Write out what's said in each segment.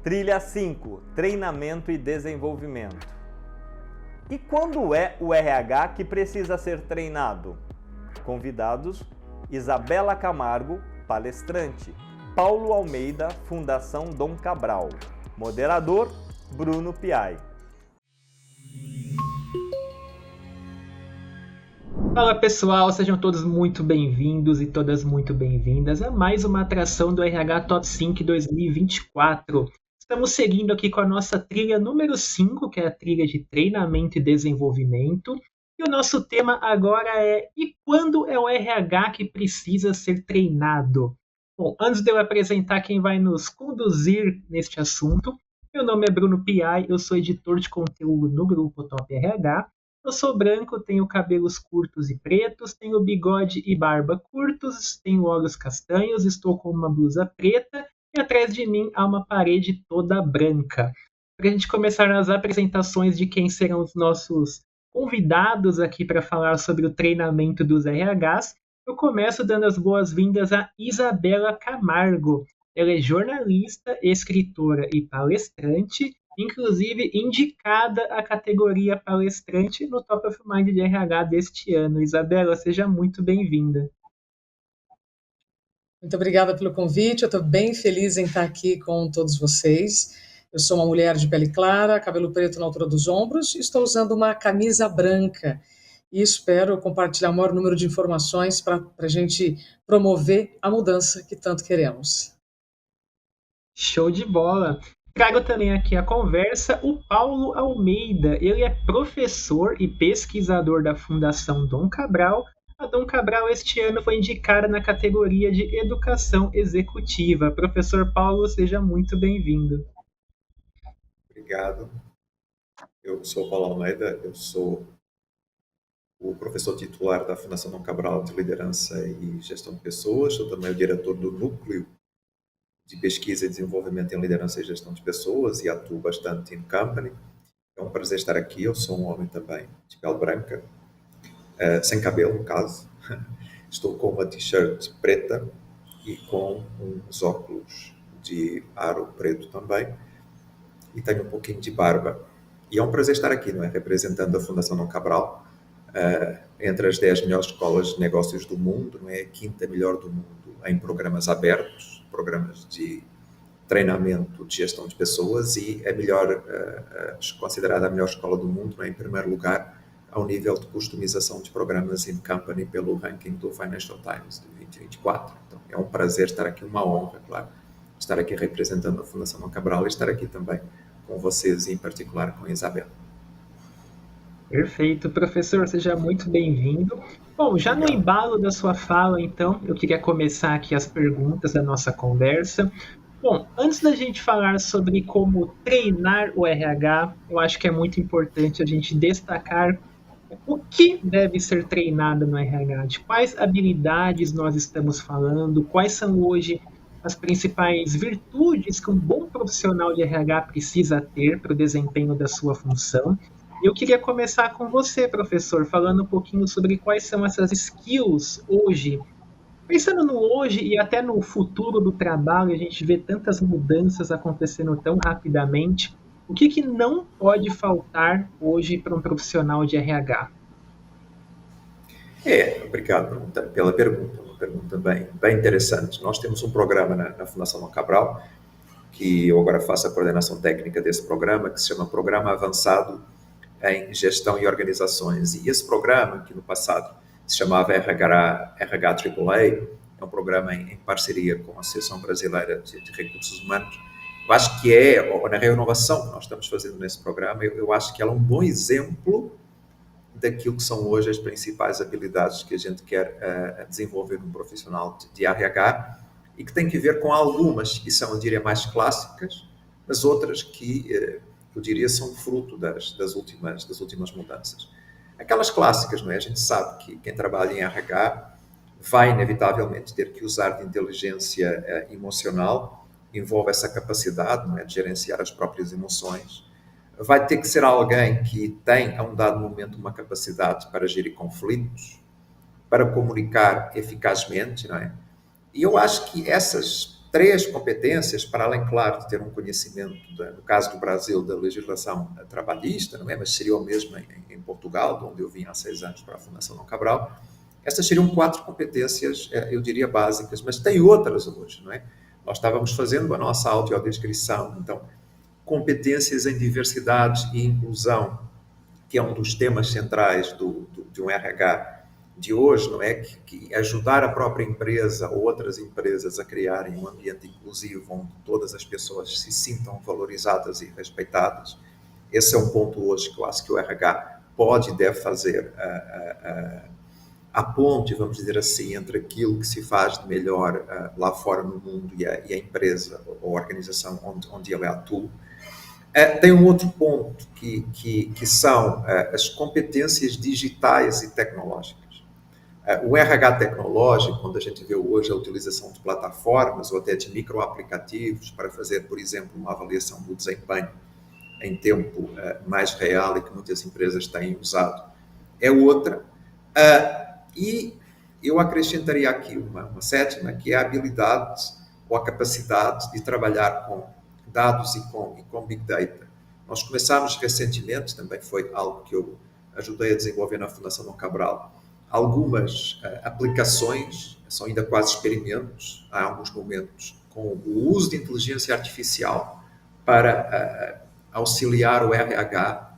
Trilha 5, treinamento e desenvolvimento. E quando é o RH que precisa ser treinado? Convidados: Isabela Camargo, palestrante. Paulo Almeida, Fundação Dom Cabral. Moderador: Bruno Piai. Fala pessoal, sejam todos muito bem-vindos e todas muito bem-vindas a mais uma atração do RH Top 5 2024. Estamos seguindo aqui com a nossa trilha número 5, que é a trilha de treinamento e desenvolvimento. E o nosso tema agora é: e quando é o RH que precisa ser treinado? Bom, antes de eu apresentar quem vai nos conduzir neste assunto, meu nome é Bruno Piai, eu sou editor de conteúdo no grupo Top RH. Eu sou branco, tenho cabelos curtos e pretos, tenho bigode e barba curtos, tenho olhos castanhos, estou com uma blusa preta e atrás de mim há uma parede toda branca. Para a gente começar as apresentações de quem serão os nossos convidados aqui para falar sobre o treinamento dos RHs, eu começo dando as boas-vindas a Isabela Camargo. Ela é jornalista, escritora e palestrante, inclusive indicada à categoria palestrante no Top of Mind de RH deste ano. Isabela, seja muito bem-vinda. Muito obrigada pelo convite, eu estou bem feliz em estar aqui com todos vocês. Eu sou uma mulher de pele clara, cabelo preto na altura dos ombros, e estou usando uma camisa branca e espero compartilhar o maior número de informações para a gente promover a mudança que tanto queremos. Show de bola! Trago também aqui a conversa o Paulo Almeida. Ele é professor e pesquisador da Fundação Dom Cabral. A Dom Cabral este ano foi indicada na categoria de Educação Executiva. Professor Paulo, seja muito bem-vindo. Obrigado. Eu sou Paulo Almeida, eu sou o professor titular da Fundação Dom Cabral de Liderança e Gestão de Pessoas, sou também o diretor do Núcleo de Pesquisa e Desenvolvimento em Liderança e Gestão de Pessoas e atuo bastante em company. É um prazer estar aqui, eu sou um homem também de pele branca, sem cabelo no caso. Estou com uma t-shirt preta e com uns óculos de aro preto também e tenho um pouquinho de barba. E é um prazer estar aqui, não é? Representando a Fundação Dom Cabral, entre as 10 melhores escolas de negócios do mundo, não é? A quinta melhor do mundo em programas abertos, programas de treinamento de gestão de pessoas e a melhor, considerada a melhor escola do mundo, não é? Em primeiro lugar, ao nível de customização de programas in company pelo ranking do Financial Times de 2024. Então, é um prazer estar aqui, uma honra, claro, estar aqui representando a Fundação Dom Cabral e estar aqui também com vocês, em particular com a Isabela. Perfeito, professor, seja muito bem-vindo. Bom, já no embalo da sua fala, então, eu queria começar aqui as perguntas da nossa conversa. Bom, antes da gente falar sobre como treinar o RH, eu acho que é muito importante a gente destacar o que deve ser treinado no RH, de quais habilidades nós estamos falando, quais são hoje as principais virtudes que um bom profissional de RH precisa ter para o desempenho da sua função. Eu queria começar com você, professor, falando um pouquinho sobre quais são essas skills hoje. Pensando no hoje e até no futuro do trabalho, a gente vê tantas mudanças acontecendo tão rapidamente. O que não pode faltar hoje para um profissional de RH? Obrigado pela pergunta, uma pergunta bem interessante. Nós temos um programa na Fundação Dom Cabral, que eu agora faço a coordenação técnica desse programa, que se chama Programa Avançado em Gestão e Organizações. E esse programa, que no passado se chamava RH AAA, é um programa em parceria com a Associação Brasileira de Recursos Humanos. Eu acho que na renovação que nós estamos fazendo nesse programa, eu acho que ela é um bom exemplo daquilo que são hoje as principais habilidades que a gente quer desenvolver num profissional de RH e que tem que ver com algumas que são, eu diria, mais clássicas, mas outras que, eu diria, são fruto das últimas mudanças. Aquelas clássicas, não é? A gente sabe que quem trabalha em RH vai, inevitavelmente, ter que usar de inteligência emocional, envolve essa capacidade, não é, de gerenciar as próprias emoções. Vai ter que ser alguém que tem, a um dado momento, uma capacidade para gerir conflitos, para comunicar eficazmente, não é? E eu acho que essas 3 competências, para além, claro, de ter um conhecimento, no caso do Brasil, da legislação trabalhista, não é? Mas seria o mesmo em Portugal, de onde eu vim há 6 anos para a Fundação Dom Cabral. Estas seriam 4 competências, eu diria, básicas, mas tem outras hoje, não é? Nós estávamos fazendo a nossa audiodescrição, então, competências em diversidade e inclusão, que é um dos temas centrais de um RH de hoje, não é? Que ajudar a própria empresa ou outras empresas a criarem um ambiente inclusivo onde todas as pessoas se sintam valorizadas e respeitadas. Esse é um ponto hoje que eu acho que o RH pode e deve fazer a ponte, vamos dizer assim, entre aquilo que se faz de melhor lá fora no mundo e a empresa ou a organização onde ele atua. Tem um outro ponto que são as competências digitais e tecnológicas. O RH tecnológico, quando a gente vê hoje a utilização de plataformas ou até de microaplicativos para fazer, por exemplo, uma avaliação do desempenho em tempo mais real e que muitas empresas têm usado, é outra. E eu acrescentaria aqui uma sétima, que é a habilidade ou a capacidade de trabalhar com dados e com Big Data. Nós começámos recentemente, também foi algo que eu ajudei a desenvolver na Fundação Dom Cabral, algumas aplicações, são ainda quase experimentos, há alguns momentos, com o uso de inteligência artificial para auxiliar o RH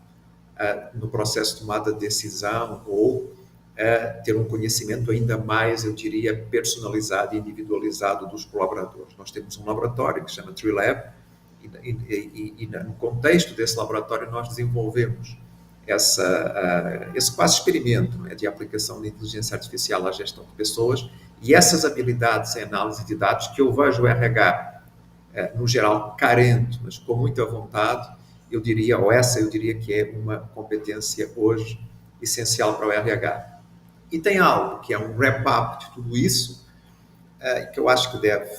no processo de tomada de decisão ou ter um conhecimento ainda mais, eu diria, personalizado e individualizado dos colaboradores. Nós temos um laboratório que se chama TreeLab e no contexto desse laboratório nós desenvolvemos esse quase experimento, né, de aplicação de inteligência artificial à gestão de pessoas e essas habilidades em análise de dados que eu vejo o RH, no geral, carente, mas com muita vontade, eu diria que é uma competência hoje essencial para o RH. E tem algo que é um wrap-up de tudo isso, que eu acho que deve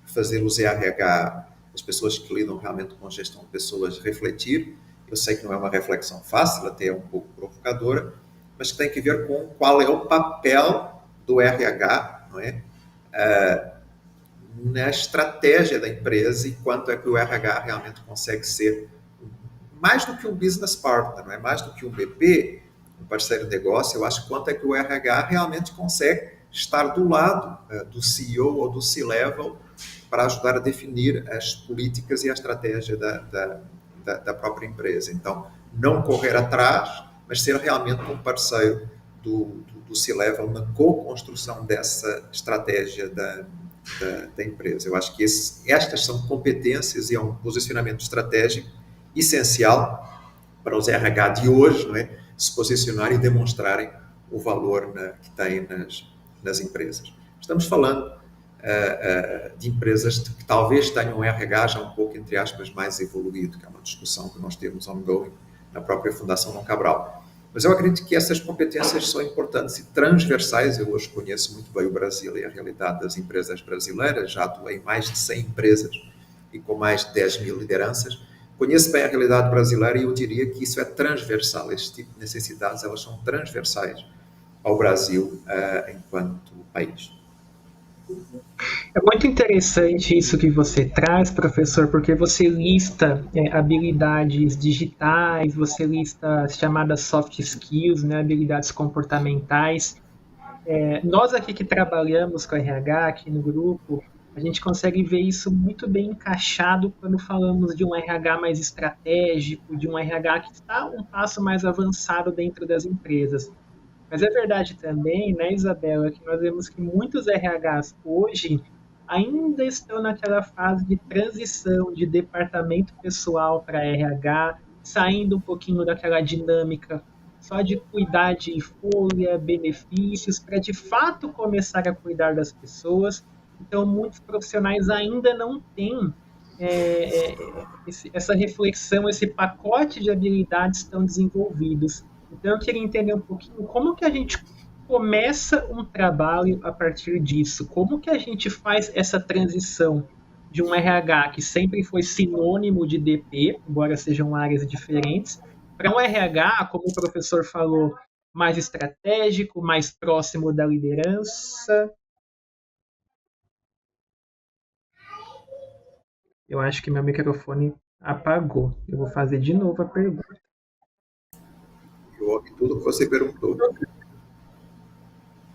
fazer os RH, as pessoas que lidam realmente com a gestão de pessoas, refletir. Eu sei que não é uma reflexão fácil, até é um pouco provocadora, mas que tem que ver com qual é o papel do RH, não é? Na estratégia da empresa e quanto é que o RH realmente consegue ser mais do que um business partner, não é? Mais do que um BP, um parceiro de negócio. Eu acho quanto é que o RH realmente consegue estar do lado do CEO ou do C-level para ajudar a definir as políticas e a estratégia da própria empresa. Então, não correr atrás, mas ser realmente um parceiro do C-level na co-construção dessa estratégia da empresa. Eu acho que estas são competências e é um posicionamento estratégico essencial para os RH de hoje, não é? Se posicionarem e demonstrarem o valor que têm nas empresas. Estamos falando de empresas que talvez tenham um RH já um pouco, entre aspas, mais evoluído, que é uma discussão que nós temos ongoing na própria Fundação Dom Cabral. Mas eu acredito que essas competências são importantes e transversais. Eu hoje conheço muito bem o Brasil e a realidade das empresas brasileiras, já atuei em mais de 100 empresas e com mais de 10 mil lideranças. Conheço bem a realidade brasileira e eu diria que isso é transversal. Este tipo de necessidades, elas são transversais ao Brasil enquanto país. É muito interessante isso que você traz, professor, porque você lista habilidades digitais, você lista as chamadas soft skills, né, habilidades comportamentais. Nós aqui que trabalhamos com RH, aqui no grupo, a gente consegue ver isso muito bem encaixado quando falamos de um RH mais estratégico, de um RH que está um passo mais avançado dentro das empresas. Mas é verdade também, né, Isabela, que nós vemos que muitos RHs hoje ainda estão naquela fase de transição de departamento pessoal para RH, saindo um pouquinho daquela dinâmica só de cuidar de folha, benefícios, para de fato começar a cuidar das pessoas. Então, muitos profissionais ainda não têm essa reflexão, esse pacote de habilidades tão desenvolvidos. Então, eu queria entender um pouquinho como que a gente começa um trabalho a partir disso. Como que a gente faz essa transição de um RH que sempre foi sinônimo de DP, embora sejam áreas diferentes, para um RH, como o professor falou, mais estratégico, mais próximo da liderança? Eu acho que meu microfone apagou. Eu vou fazer de novo a pergunta. Eu ouvi tudo que você perguntou.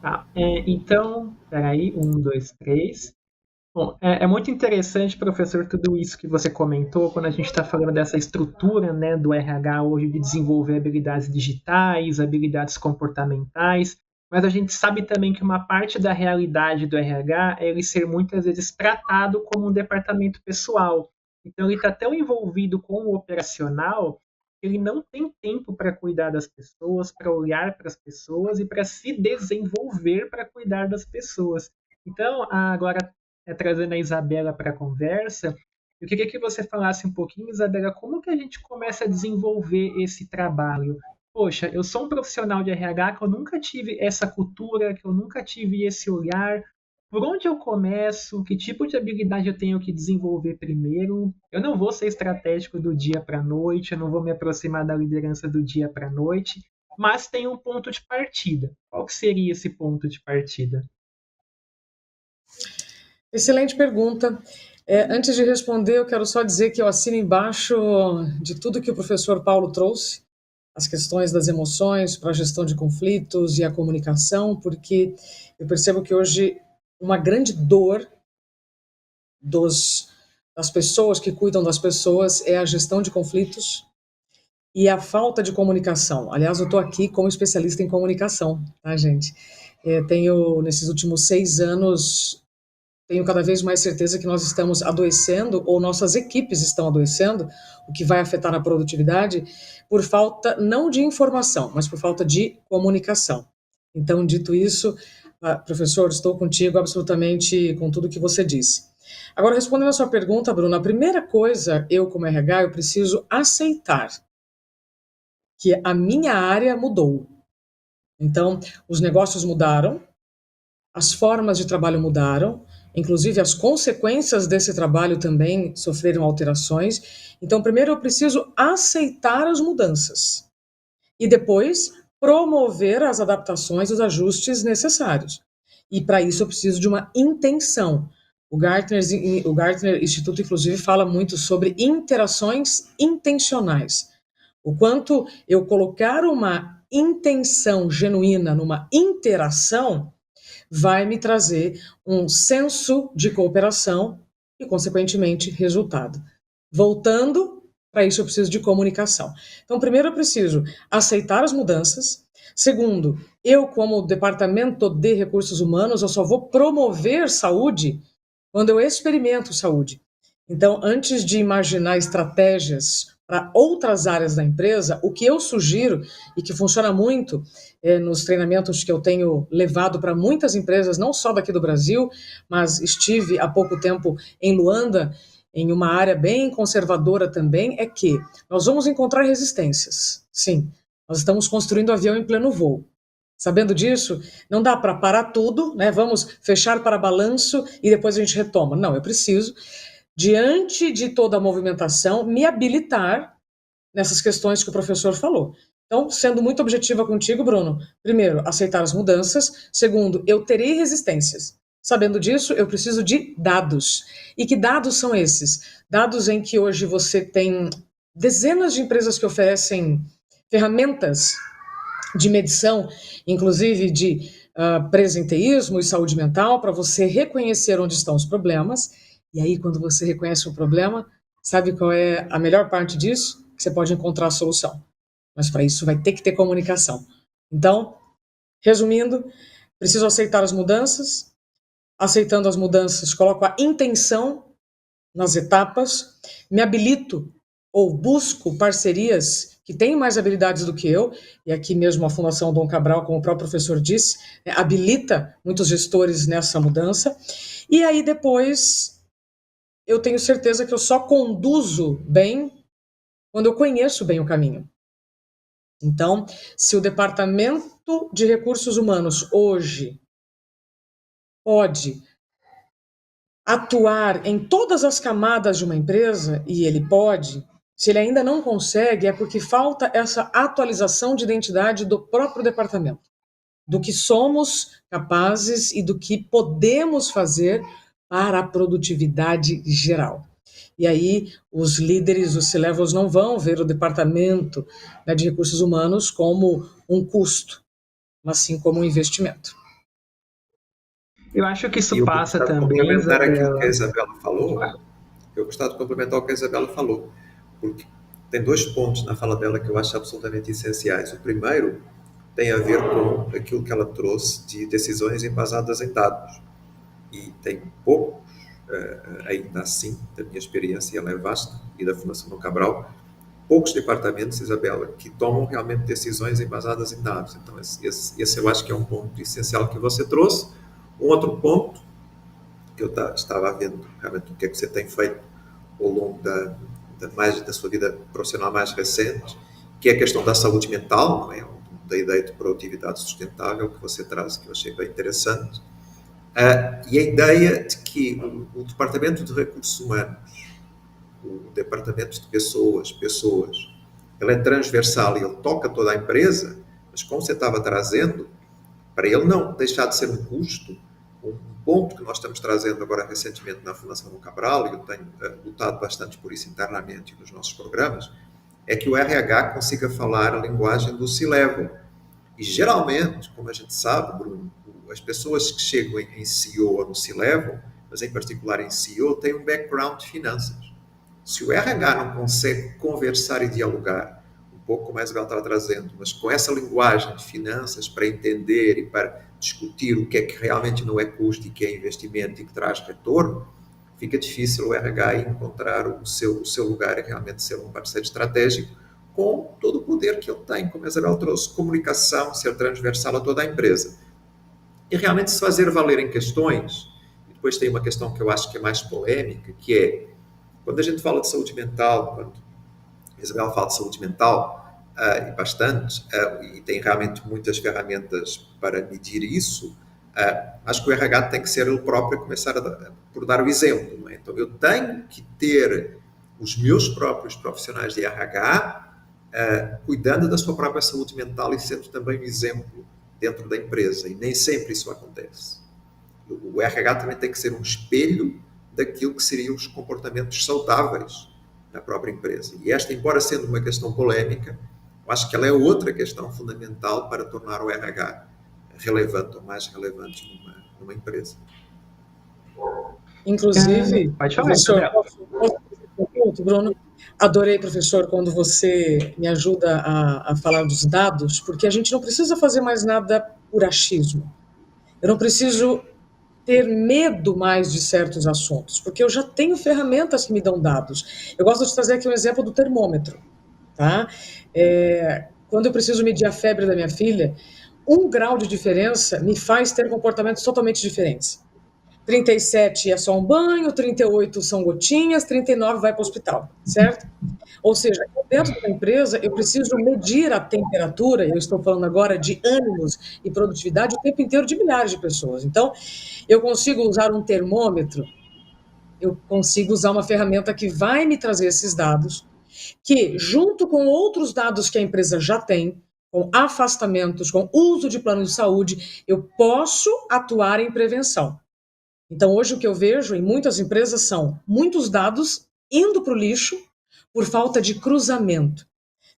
Tá, então, peraí, 1, 2, 3. Bom, é muito interessante, professor, tudo isso que você comentou quando a gente está falando dessa estrutura, né, do RH hoje de desenvolver habilidades digitais, habilidades comportamentais, mas a gente sabe também que uma parte da realidade do RH é ele ser muitas vezes tratado como um departamento pessoal. Então ele está tão envolvido com o operacional que ele não tem tempo para cuidar das pessoas, para olhar para as pessoas e para se desenvolver para cuidar das pessoas. Então, agora trazendo a Isabela para a conversa, eu queria que você falasse um pouquinho, Isabela, como que a gente começa a desenvolver esse trabalho? Poxa, eu sou um profissional de RH que eu nunca tive essa cultura, que eu nunca tive esse olhar. Por onde eu começo? Que tipo de habilidade eu tenho que desenvolver primeiro? Eu não vou ser estratégico do dia para a noite, eu não vou me aproximar da liderança do dia para a noite, mas tem um ponto de partida. Qual que seria esse ponto de partida? Excelente pergunta. Antes de responder, eu quero só dizer que eu assino embaixo de tudo que o professor Paulo trouxe, as questões das emoções para a gestão de conflitos e a comunicação, porque eu percebo que hoje uma grande dor das pessoas que cuidam das pessoas é a gestão de conflitos e a falta de comunicação. Aliás, eu estou aqui como especialista em comunicação, tá, gente? Tenho, nesses últimos 6 anos, tenho cada vez mais certeza que nós estamos adoecendo, ou nossas equipes estão adoecendo, o que vai afetar a produtividade, por falta não de informação, mas por falta de comunicação. Então, dito isso, professor, estou contigo absolutamente com tudo que você disse. Agora, respondendo a sua pergunta, Bruna, a primeira coisa, eu como RH, eu preciso aceitar que a minha área mudou. Então, os negócios mudaram, as formas de trabalho mudaram, inclusive as consequências desse trabalho também sofreram alterações. Então, primeiro eu preciso aceitar as mudanças e depois promover as adaptações, os ajustes necessários. E para isso eu preciso de uma intenção. O Gartner Instituto, inclusive, fala muito sobre interações intencionais. O quanto eu colocar uma intenção genuína numa interação vai me trazer um senso de cooperação e, consequentemente, resultado. Voltando, para isso eu preciso de comunicação. Então, primeiro eu preciso aceitar as mudanças. Segundo, eu como departamento de recursos humanos, eu só vou promover saúde quando eu experimento saúde. Então, antes de imaginar estratégias para outras áreas da empresa, o que eu sugiro e que funciona muito nos treinamentos que eu tenho levado para muitas empresas, não só daqui do Brasil, mas estive há pouco tempo em Luanda, em uma área bem conservadora também, é que nós vamos encontrar resistências. Sim, nós estamos construindo avião em pleno voo. Sabendo disso, não dá para parar tudo, né? Vamos fechar para balanço e depois a gente retoma. Não, eu preciso, diante de toda a movimentação, me habilitar nessas questões que o professor falou. Então, sendo muito objetiva contigo, Bruno, primeiro, aceitar as mudanças. Segundo, eu terei resistências. Sabendo disso, eu preciso de dados. E que dados são esses? Dados em que hoje você tem dezenas de empresas que oferecem ferramentas de medição, inclusive de presenteísmo e saúde mental, para você reconhecer onde estão os problemas. E aí, quando você reconhece o problema, sabe qual é a melhor parte disso? Que você pode encontrar a solução. Mas para isso vai ter que ter comunicação. Então, resumindo, preciso aceitar as mudanças. Aceitando as mudanças, coloco a intenção nas etapas, me habilito ou busco parcerias que têm mais habilidades do que eu, e aqui mesmo a Fundação Dom Cabral, como o próprio professor disse, habilita muitos gestores nessa mudança, e aí depois eu tenho certeza que eu só conduzo bem quando eu conheço bem o caminho. Então, se o Departamento de Recursos Humanos hoje pode atuar em todas as camadas de uma empresa, e ele pode, se ele ainda não consegue, é porque falta essa atualização de identidade do próprio departamento, do que somos capazes e do que podemos fazer para a produtividade geral. E aí os líderes, os C-levels, não vão ver o departamento, né, de recursos humanos como um custo, mas sim como um investimento. Eu acho que isso E eu passa gostava de também, complementar aquilo que a Isabela. Isabela falou. Eu gostava de complementar o que a Isabela falou, porque tem dois pontos na fala dela que eu acho absolutamente essenciais. O primeiro tem a ver com aquilo que ela trouxe de decisões embasadas em dados. E tem poucos, ainda assim, da minha experiência, ela é vasta, e da Fundação Dom Cabral, poucos departamentos, Isabela, que tomam realmente decisões embasadas em dados. Então, esse eu acho que é um ponto essencial que você trouxe. Um outro ponto, que eu estava vendo realmente o que é que você tem feito ao longo da sua vida profissional mais recente, que é a questão da saúde mental, não é? Da ideia de produtividade sustentável que você traz, que eu achei bem interessante. E a ideia de que o Departamento de Recursos Humanos, o Departamento de Pessoas, ele é transversal e ele toca toda a empresa, mas como você estava trazendo, para ele não deixar de ser um custo, um ponto que nós estamos trazendo agora recentemente na Fundação Dom Cabral, e eu tenho lutado bastante por isso internamente nos nossos programas, é que o RH consiga falar a linguagem do C-Level. E geralmente, como a gente sabe, Bruno, as pessoas que chegam em CEO ou no C-Level, mas em particular em CEO, têm um background de finanças. Se o RH não consegue conversar e dialogar, um pouco como a Isabel estava trazendo, mas com essa linguagem de finanças para entender e para discutir o que é que realmente não é custo e que é investimento e que traz retorno, fica difícil o RH encontrar o seu lugar e realmente ser um parceiro estratégico com todo o poder que ele tem, como a Isabel trouxe, comunicação, ser transversal a toda a empresa. E realmente se fazer valer em questões, e depois tem uma questão que eu acho que é mais polémica, que é, quando a gente fala de saúde mental, quando a Isabel fala de saúde mental, e bastante, e tem realmente muitas ferramentas para medir isso, acho que o RH tem que ser ele próprio a começar por dar o exemplo. Não é? Então, eu tenho que ter os meus próprios profissionais de RH cuidando da sua própria saúde mental e sendo também um exemplo dentro da empresa. E nem sempre isso acontece. O RH também tem que ser um espelho daquilo que seriam os comportamentos saudáveis na própria empresa. E esta, embora sendo uma questão polémica, eu acho que ela é outra questão fundamental para tornar o RH relevante ou mais relevante numa empresa. Inclusive, Pode falar, professor, Isabel. Bruno, adorei, professor, quando você me ajuda a falar dos dados, porque a gente não precisa fazer mais nada por achismo. Eu não preciso ter medo mais de certos assuntos, porque eu já tenho ferramentas que me dão dados. Eu gosto de trazer aqui um exemplo do termômetro, tá? Quando eu preciso medir a febre da minha filha, 1 grau de diferença me faz ter comportamentos totalmente diferentes. 37 é só um banho, 38 são gotinhas, 39 vai para o hospital, certo? Ou seja, dentro da empresa, eu preciso medir a temperatura, eu estou falando agora de ânimos e produtividade o tempo inteiro de milhares de pessoas. Então, eu consigo usar um termômetro, eu consigo usar uma ferramenta que vai me trazer esses dados, que, junto com outros dados que a empresa já tem, com afastamentos, com uso de plano de saúde, eu posso atuar em prevenção. Então, hoje o que eu vejo em muitas empresas são muitos dados indo para o lixo por falta de cruzamento.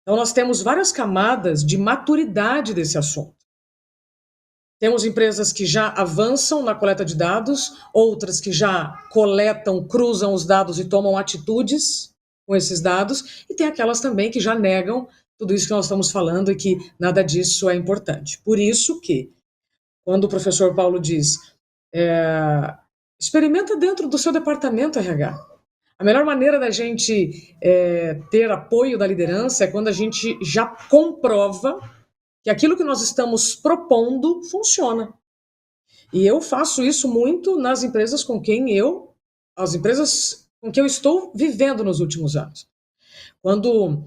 Então, nós temos várias camadas de maturidade desse assunto. Temos empresas que já avançam na coleta de dados, outras que já coletam, cruzam os dados e tomam atitudes com esses dados, e tem aquelas também que já negam tudo isso que nós estamos falando e que nada disso é importante. Por isso que, quando o professor Paulo diz, experimenta dentro do seu departamento RH. A melhor maneira da gente ter apoio da liderança é quando a gente já comprova que aquilo que nós estamos propondo funciona. E eu faço isso muito nas empresas as empresas com quem eu estou vivendo nos últimos anos. Quando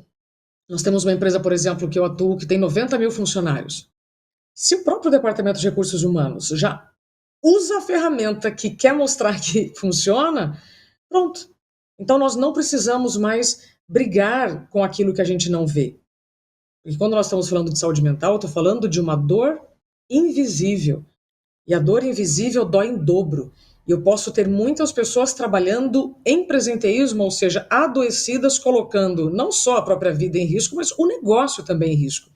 nós temos uma empresa, por exemplo, que eu atuo, que tem 90 mil funcionários, se o próprio departamento de recursos humanos já usa a ferramenta que quer mostrar que funciona, pronto. Então, nós não precisamos mais brigar com aquilo que a gente não vê. E quando nós estamos falando de saúde mental, eu estou falando de uma dor invisível. E a dor invisível dói em dobro. E eu posso ter muitas pessoas trabalhando em presenteísmo, ou seja, adoecidas, colocando não só a própria vida em risco, mas o negócio também em risco.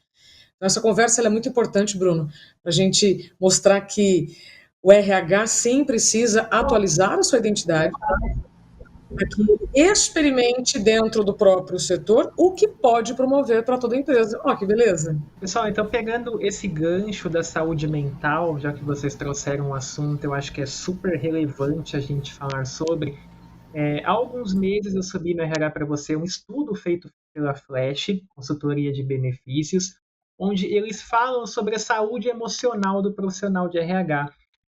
Então, essa conversa ela é muito importante, Bruno, para a gente mostrar que o RH sim precisa atualizar a sua identidade, para que ele experimente dentro do próprio setor o que pode promover para toda a empresa. Ó, que beleza. Pessoal, então pegando esse gancho da saúde mental, já que vocês trouxeram um assunto, eu acho que é super relevante a gente falar sobre. Há alguns meses eu subi no RH para você um estudo feito pela Flash, consultoria de benefícios, onde eles falam sobre a saúde emocional do profissional de RH.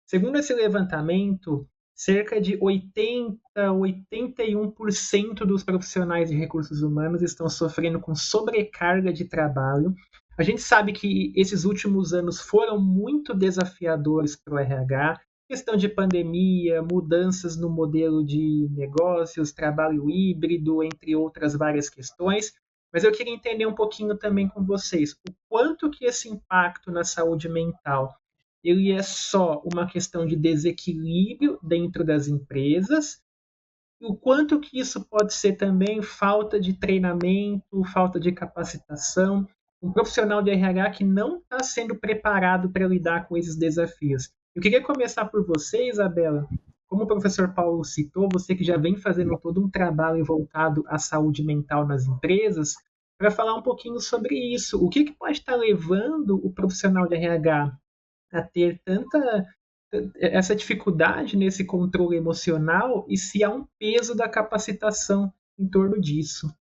Segundo esse levantamento, cerca de 81% dos profissionais de recursos humanos estão sofrendo com sobrecarga de trabalho. A gente sabe que esses últimos anos foram muito desafiadores para o RH, questão de pandemia, mudanças no modelo de negócios, trabalho híbrido, entre outras várias questões. Mas eu queria entender um pouquinho também com vocês o quanto que esse impacto na saúde mental ele é só uma questão de desequilíbrio dentro das empresas, e o quanto que isso pode ser também falta de treinamento, falta de capacitação, um profissional de RH que não está sendo preparado para lidar com esses desafios. Eu queria começar por você, Isabela. Como o professor Paulo citou, você que já vem fazendo todo um trabalho voltado à saúde mental nas empresas, para falar um pouquinho sobre isso. O que pode estar levando o profissional de RH a ter essa dificuldade nesse controle emocional e se há um peso da capacitação em torno disso?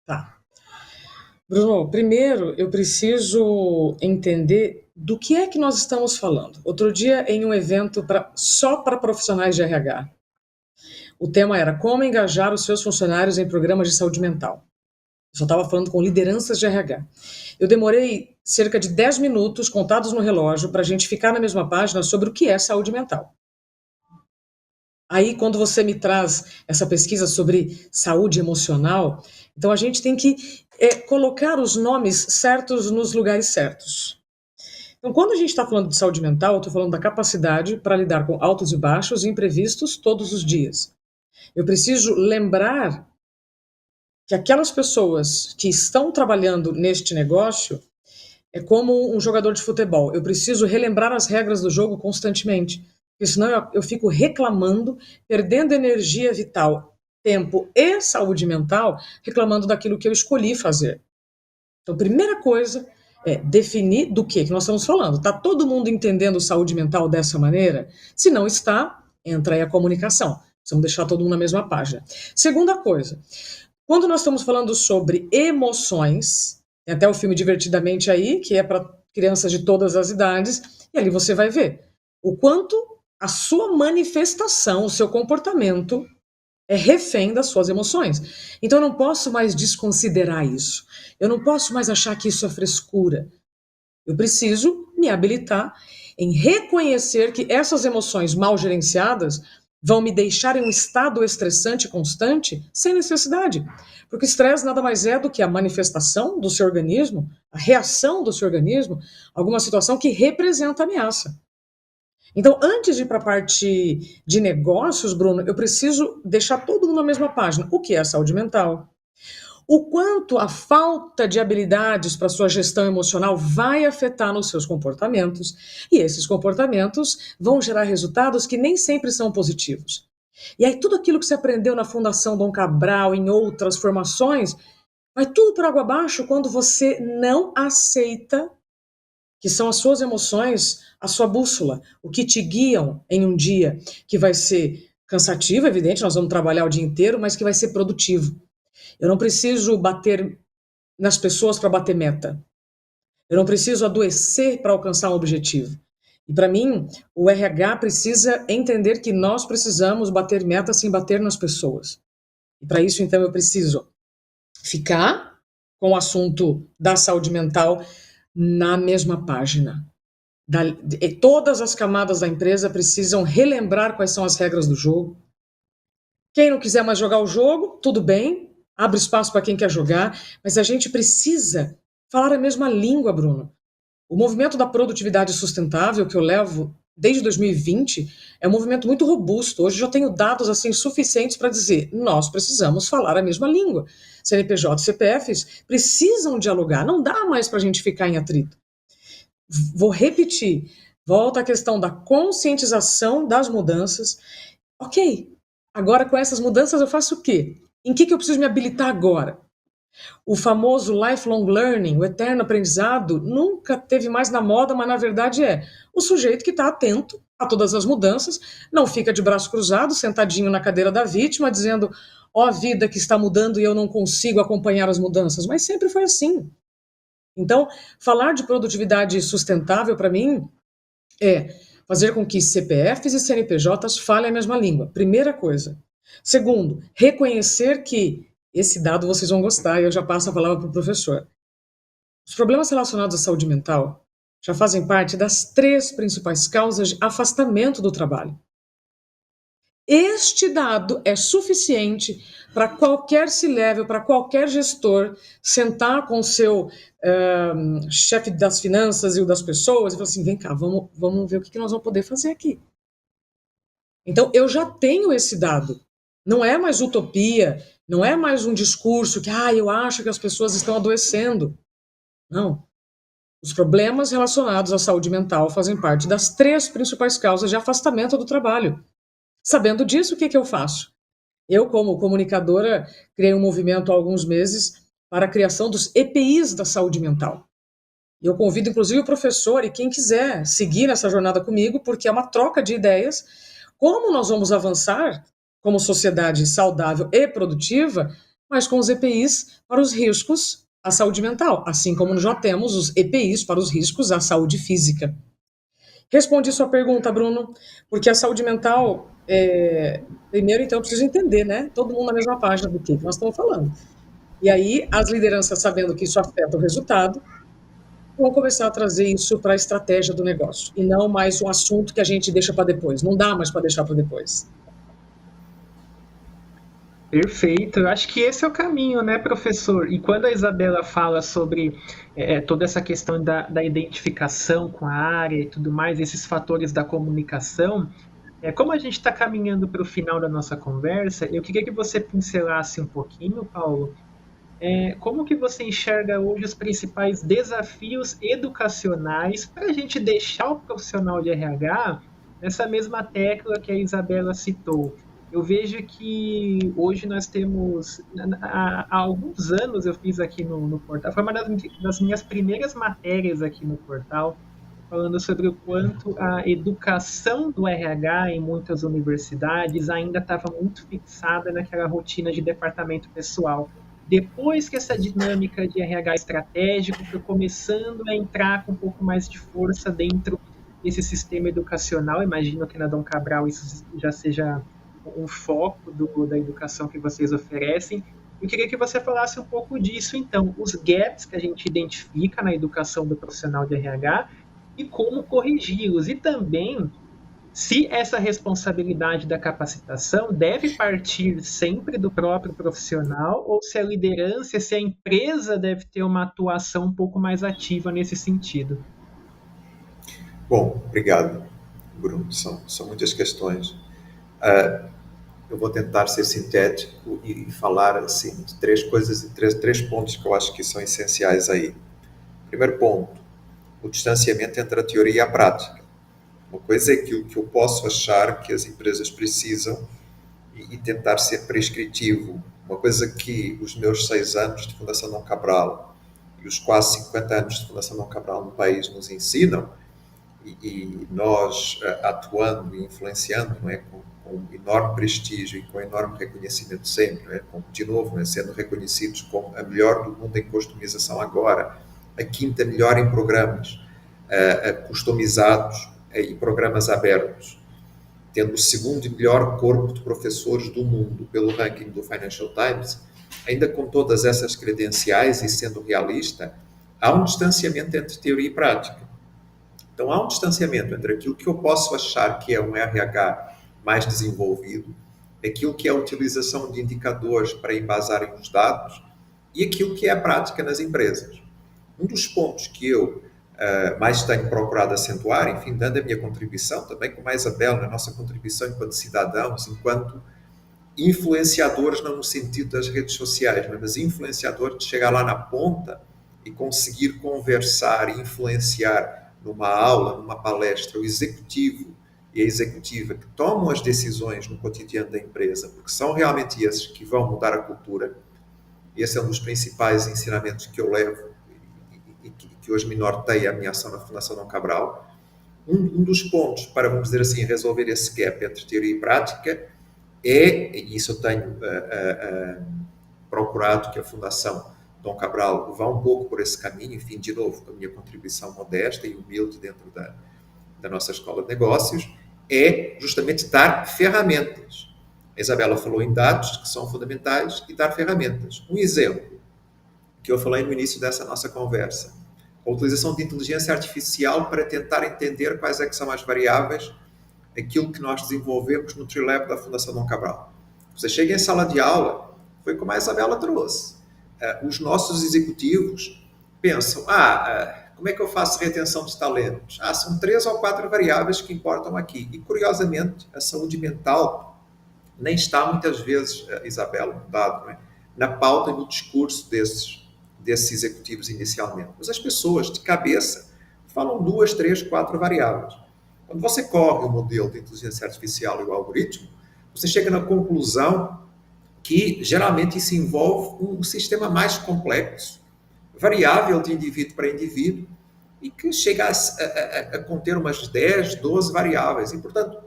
Tá. Bruno, primeiro eu preciso entender do que é que nós estamos falando. Outro dia, em um evento só para profissionais de RH, o tema era como engajar os seus funcionários em programas de saúde mental. Eu só estava falando com lideranças de RH. Eu demorei cerca de 10 minutos, contados no relógio, para a gente ficar na mesma página sobre o que é saúde mental. Aí, quando você me traz essa pesquisa sobre saúde emocional, então a gente tem que colocar os nomes certos nos lugares certos. Então, quando a gente está falando de saúde mental, eu estou falando da capacidade para lidar com altos e baixos e imprevistos todos os dias. Eu preciso lembrar que aquelas pessoas que estão trabalhando neste negócio é como um jogador de futebol. Eu preciso relembrar as regras do jogo constantemente, porque senão eu fico reclamando, perdendo energia vital, tempo e saúde mental, reclamando daquilo que eu escolhi fazer. Então, a primeira coisa é definir do que nós estamos falando. Está todo mundo entendendo saúde mental dessa maneira? Se não está, entra aí a comunicação. Vamos deixar todo mundo na mesma página. Segunda coisa, quando nós estamos falando sobre emoções, tem até o filme Divertidamente aí, que é para crianças de todas as idades, e ali você vai ver o quanto a sua manifestação, o seu comportamento é refém das suas emoções. Então eu não posso mais desconsiderar isso. Eu não posso mais achar que isso é frescura. Eu preciso me habilitar em reconhecer que essas emoções mal gerenciadas vão me deixar em um estado estressante constante sem necessidade. Porque o estresse nada mais é do que a manifestação do seu organismo, a reação do seu organismo a alguma situação que representa ameaça. Então, antes de ir para a parte de negócios, Bruno, eu preciso deixar todo mundo na mesma página. O que é a saúde mental? O quanto a falta de habilidades para sua gestão emocional vai afetar nos seus comportamentos, e esses comportamentos vão gerar resultados que nem sempre são positivos. E aí tudo aquilo que você aprendeu na Fundação Dom Cabral, em outras formações, vai tudo por água abaixo quando você não aceita que são as suas emoções, a sua bússola, o que te guiam em um dia que vai ser cansativo, evidente, nós vamos trabalhar o dia inteiro, mas que vai ser produtivo. Eu não preciso bater nas pessoas para bater meta. Eu não preciso adoecer para alcançar um objetivo. E para mim, o RH precisa entender que nós precisamos bater meta sem bater nas pessoas. E para isso, então, eu preciso ficar com o assunto da saúde mental na mesma página. Todas as camadas da empresa precisam relembrar quais são as regras do jogo. Quem não quiser mais jogar o jogo, tudo bem, abre espaço para quem quer jogar, mas a gente precisa falar a mesma língua, Bruno. O movimento da produtividade sustentável que eu levo desde 2020, é um movimento muito robusto. Hoje já tenho dados assim suficientes para dizer, nós precisamos falar a mesma língua. CNPJ e CPFs precisam dialogar, não dá mais para a gente ficar em atrito. Vou repetir, volta à questão da conscientização das mudanças. Ok, agora com essas mudanças eu faço o quê? Em que eu preciso me habilitar agora? O famoso lifelong learning, o eterno aprendizado, nunca teve mais na moda, mas na verdade é o sujeito que está atento a todas as mudanças, não fica de braço cruzado, sentadinho na cadeira da vítima, dizendo, ó, vida que está mudando e eu não consigo acompanhar as mudanças, mas sempre foi assim. Então, falar de produtividade sustentável, para mim, é fazer com que CPFs e CNPJs falem a mesma língua. Primeira coisa. Segundo, reconhecer que esse dado vocês vão gostar e eu já passo a palavra para o professor. Os problemas relacionados à saúde mental já fazem parte das 3 principais causas de afastamento do trabalho. Este dado é suficiente para qualquer C-level, para qualquer gestor sentar com o seu chefe das finanças e o das pessoas e falar assim, vem cá, vamos ver o que nós vamos poder fazer aqui. Então, eu já tenho esse dado. Não é mais utopia, não é mais um discurso que, eu acho que as pessoas estão adoecendo. Não. Os problemas relacionados à saúde mental fazem parte das 3 principais causas de afastamento do trabalho. Sabendo disso, o que eu faço? Eu, como comunicadora, criei um movimento há alguns meses para a criação dos EPIs da saúde mental. Eu convido, inclusive, o professor e quem quiser seguir nessa jornada comigo, porque é uma troca de ideias. Como nós vamos avançar como sociedade saudável e produtiva, mas com os EPIs para os riscos à saúde mental, assim como já temos os EPIs para os riscos à saúde física. Respondi sua pergunta, Bruno, porque a saúde mental, primeiro, então, eu preciso entender, né? Todo mundo na mesma página do que nós estamos falando. E aí, as lideranças, sabendo que isso afeta o resultado, vão começar a trazer isso para a estratégia do negócio, e não mais um assunto que a gente deixa para depois. Não dá mais para deixar para depois. Perfeito, eu acho que esse é o caminho, né, professor? E quando a Isabela fala sobre toda essa questão da identificação com a área e tudo mais, esses fatores da comunicação, como a gente está caminhando para o final da nossa conversa, eu queria que você pincelasse um pouquinho, Paulo, como que você enxerga hoje os principais desafios educacionais para a gente deixar o profissional de RH nessa mesma tecla que a Isabela citou? Eu vejo que hoje nós temos, há alguns anos eu fiz aqui no portal, foi uma das minhas primeiras matérias aqui no portal, falando sobre o quanto a educação do RH em muitas universidades ainda estava muito fixada naquela rotina de departamento pessoal. Depois que essa dinâmica de RH estratégico foi começando a entrar com um pouco mais de força dentro desse sistema educacional, imagino que na Dom Cabral isso já seja um foco da educação que vocês oferecem. Eu queria que você falasse um pouco disso, então, os gaps que a gente identifica na educação do profissional de RH e como corrigi-los. E também, se essa responsabilidade da capacitação deve partir sempre do próprio profissional ou se a liderança, se a empresa deve ter uma atuação um pouco mais ativa nesse sentido. Bom, obrigado, Bruno. São muitas questões. Eu vou tentar ser sintético e falar assim, de 3 coisas, 3 pontos que eu acho que são essenciais aí. Primeiro ponto, o distanciamento entre a teoria e a prática. Uma coisa é aquilo que eu posso achar que as empresas precisam e tentar ser prescritivo. Uma coisa que os meus 6 anos de Fundação Dom Cabral e os quase 50 anos de Fundação Dom Cabral no país nos ensinam, e nós atuando e influenciando, não é, com enorme prestígio e com enorme reconhecimento sempre, não é, de novo, não é, sendo reconhecidos como a melhor do mundo em customização agora, a 5ª melhor em programas customizados e programas abertos, tendo o 2º melhor corpo de professores do mundo pelo ranking do Financial Times, ainda com todas essas credenciais e sendo realista, há um distanciamento entre teoria e prática. Então, há um distanciamento entre aquilo que eu posso achar que é um RH mais desenvolvido, aquilo que é a utilização de indicadores para embasarem os dados e aquilo que é a prática nas empresas. Um dos pontos que eu mais tenho procurado acentuar, enfim, dando a minha contribuição, também como a Isabel, na nossa contribuição enquanto cidadãos, enquanto influenciadores, não no sentido das redes sociais, mas influenciadores de chegar lá na ponta e conseguir conversar e influenciar numa aula, numa palestra, o executivo e a executiva que tomam as decisões no cotidiano da empresa, porque são realmente esses que vão mudar a cultura. Esse é um dos principais ensinamentos que eu levo e que hoje me norteia a minha ação na Fundação Dom Cabral. Um dos pontos para, vamos dizer assim, resolver esse gap entre teoria e prática e isso eu tenho procurado que a Fundação Dom Cabral vá um pouco por esse caminho, enfim, de novo, com a minha contribuição modesta e humilde dentro da nossa escola de negócios, é justamente dar ferramentas. A Isabela falou em dados, que são fundamentais, e dar ferramentas. Um exemplo que eu falei no início dessa nossa conversa, a utilização de inteligência artificial para tentar entender quais é que são as variáveis aquilo que nós desenvolvemos no Trilab da Fundação Dom Cabral. Você chega em sala de aula, foi como a Isabela trouxe. Os nossos executivos pensam, como é que eu faço retenção de talentos? São 3 ou 4 variáveis que importam aqui. E, curiosamente, a saúde mental nem está, muitas vezes, Isabela, dado, né, na pauta e no discurso desses executivos inicialmente. Mas as pessoas, de cabeça, falam 2, 3, 4 variáveis. Quando você corre o modelo de inteligência artificial e o algoritmo, você chega na conclusão que, geralmente, isso envolve um sistema mais complexo, variável de indivíduo para indivíduo, e que chega a conter umas 10, 12 variáveis. E, portanto,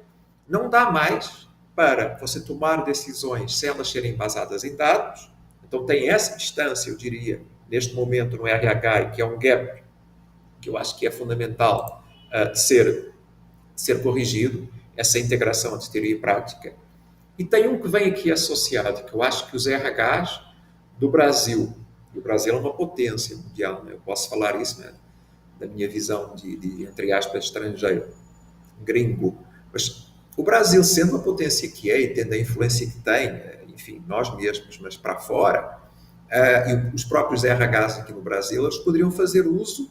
não dá mais para você tomar decisões sem elas serem baseadas em dados. Então, tem essa distância, eu diria, neste momento no RH, que é um gap que eu acho que é fundamental ser corrigido, essa integração entre teoria e prática. E tem um que vem aqui associado, que eu acho que os RHs do Brasil, e o Brasil é uma potência mundial, né? Eu posso falar isso, né, da minha visão de, entre aspas, estrangeiro, gringo, mas o Brasil, sendo a potência que é e tendo a influência que tem, enfim, nós mesmos, mas para fora, e os próprios RHs aqui no Brasil, eles poderiam fazer uso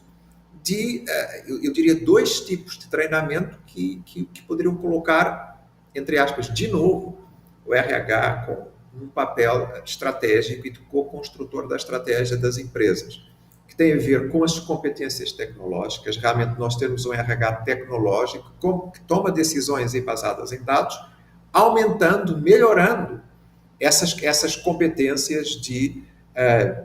de, eu diria, 2 tipos de treinamento que poderiam colocar, entre aspas, de novo, o RH com um papel estratégico e de co-construtor da estratégia das empresas, que tem a ver com as competências tecnológicas. Realmente nós temos um RH tecnológico que toma decisões embasadas em dados, aumentando, melhorando essas competências de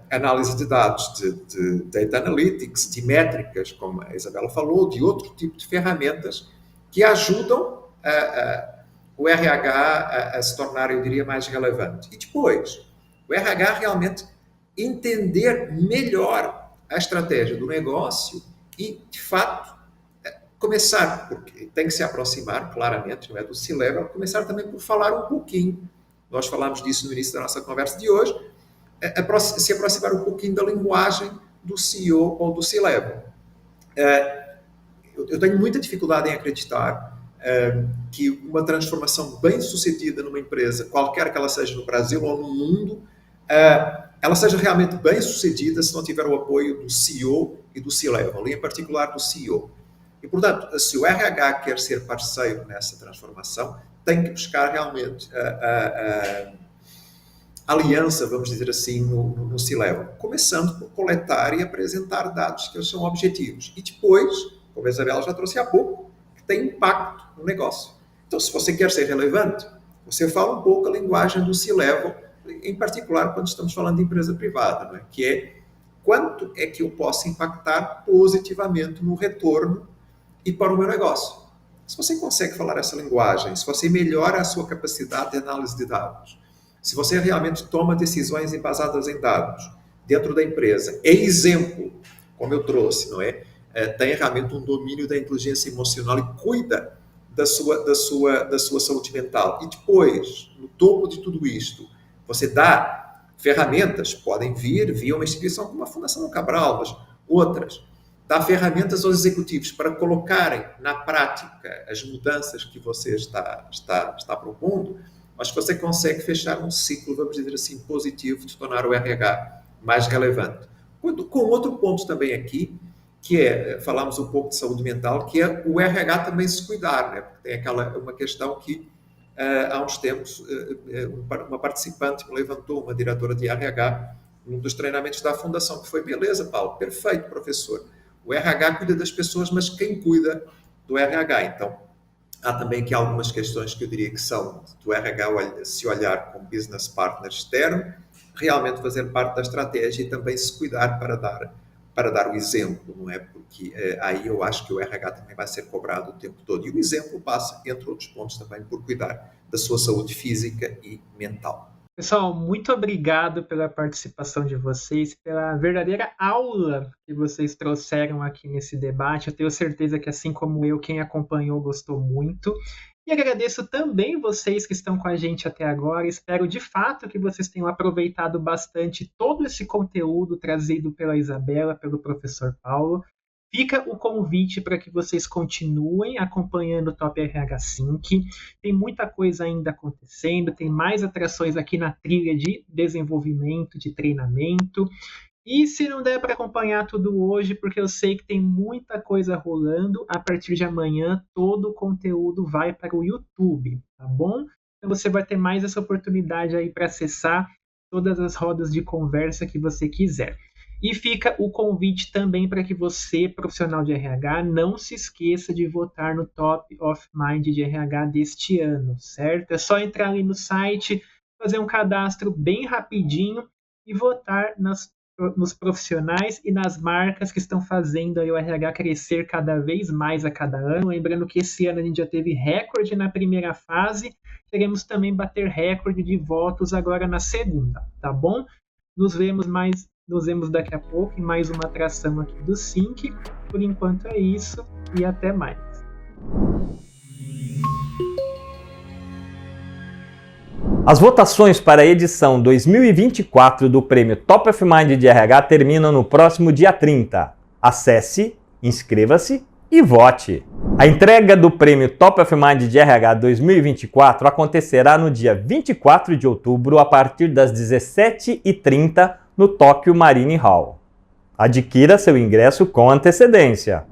análise de dados, de data analytics, de métricas, como a Isabela falou, de outro tipo de ferramentas que ajudam o RH a se tornar, eu diria, mais relevante. E depois, o RH realmente entender melhor a estratégia do negócio e, de fato, começar, porque tem que se aproximar, claramente, não é, do C-Level, começar também por falar um pouquinho, nós falámos disso no início da nossa conversa de hoje, se aproximar um pouquinho da linguagem do CEO ou do C-Level. Eu tenho muita dificuldade em acreditar que uma transformação bem-sucedida numa empresa, qualquer que ela seja no Brasil ou no mundo, ela seja realmente bem-sucedida se não tiver o apoio do CEO e do C-Level, e em particular do CEO. E, portanto, se o RH quer ser parceiro nessa transformação, tem que buscar realmente aliança, vamos dizer assim, no C-Level, começando por coletar e apresentar dados que são objetivos. E depois, como a Isabela já trouxe há pouco, que tem impacto no negócio. Então, se você quer ser relevante, você fala um pouco a linguagem do C-Level, em particular quando estamos falando de empresa privada, não é? Que é quanto é que eu posso impactar positivamente no retorno e para o meu negócio. Se você consegue falar essa linguagem, se você melhora a sua capacidade de análise de dados, se você realmente toma decisões embasadas em dados dentro da empresa, é exemplo, como eu trouxe, não é? Tem realmente um domínio da inteligência emocional e cuida da sua saúde mental. E depois, no topo de tudo isto, você dá ferramentas, podem vir via uma instituição como a Fundação Dom Cabral, mas outras, dá ferramentas aos executivos para colocarem na prática as mudanças que você está propondo, mas que você consegue fechar um ciclo, vamos dizer assim, positivo de tornar o RH mais relevante. Com outro ponto também aqui, que é, falamos um pouco de saúde mental, que é o RH também se cuidar, né? Porque tem uma questão que há uns tempos uma participante me levantou, uma diretora de RH, num dos treinamentos da Fundação, que foi: beleza, Paulo, perfeito, professor. O RH cuida das pessoas, mas quem cuida do RH? Então, há também aqui algumas questões que eu diria que são do RH se olhar como business partner externo, realmente fazer parte da estratégia e também se cuidar para dar o exemplo, não é? Porque aí eu acho que o RH também vai ser cobrado o tempo todo. E o exemplo passa, entre outros pontos, também por cuidar da sua saúde física e mental. Pessoal, muito obrigado pela participação de vocês, pela verdadeira aula que vocês trouxeram aqui nesse debate. Eu tenho certeza que, assim como eu, quem acompanhou gostou muito. E agradeço também vocês que estão com a gente até agora. Espero de fato que vocês tenham aproveitado bastante todo esse conteúdo trazido pela Isabela, pelo professor Paulo. Fica o convite para que vocês continuem acompanhando o Top RH Sync. Tem muita coisa ainda acontecendo, tem mais atrações aqui na trilha de desenvolvimento, de treinamento. E se não der para acompanhar tudo hoje, porque eu sei que tem muita coisa rolando, a partir de amanhã todo o conteúdo vai para o YouTube, tá bom? Então você vai ter mais essa oportunidade aí para acessar todas as rodas de conversa que você quiser. E fica o convite também para que você, profissional de RH, não se esqueça de votar no Top of Mind de RH deste ano, certo? É só entrar ali no site, fazer um cadastro bem rapidinho e votar nos profissionais e nas marcas que estão fazendo aí o RH crescer cada vez mais a cada ano. Lembrando que esse ano a gente já teve recorde na primeira fase, queremos também bater recorde de votos agora na segunda, tá bom? Nos vemos daqui a pouco em mais uma atração aqui do Sync. Por enquanto é isso e até mais. As votações para a edição 2024 do Prêmio Top of Mind de RH terminam no próximo dia 30. Acesse, inscreva-se e vote! A entrega do Prêmio Top of Mind de RH 2024 acontecerá no dia 24 de outubro, a partir das 17h30, no Tóquio Marine Hall. Adquira seu ingresso com antecedência.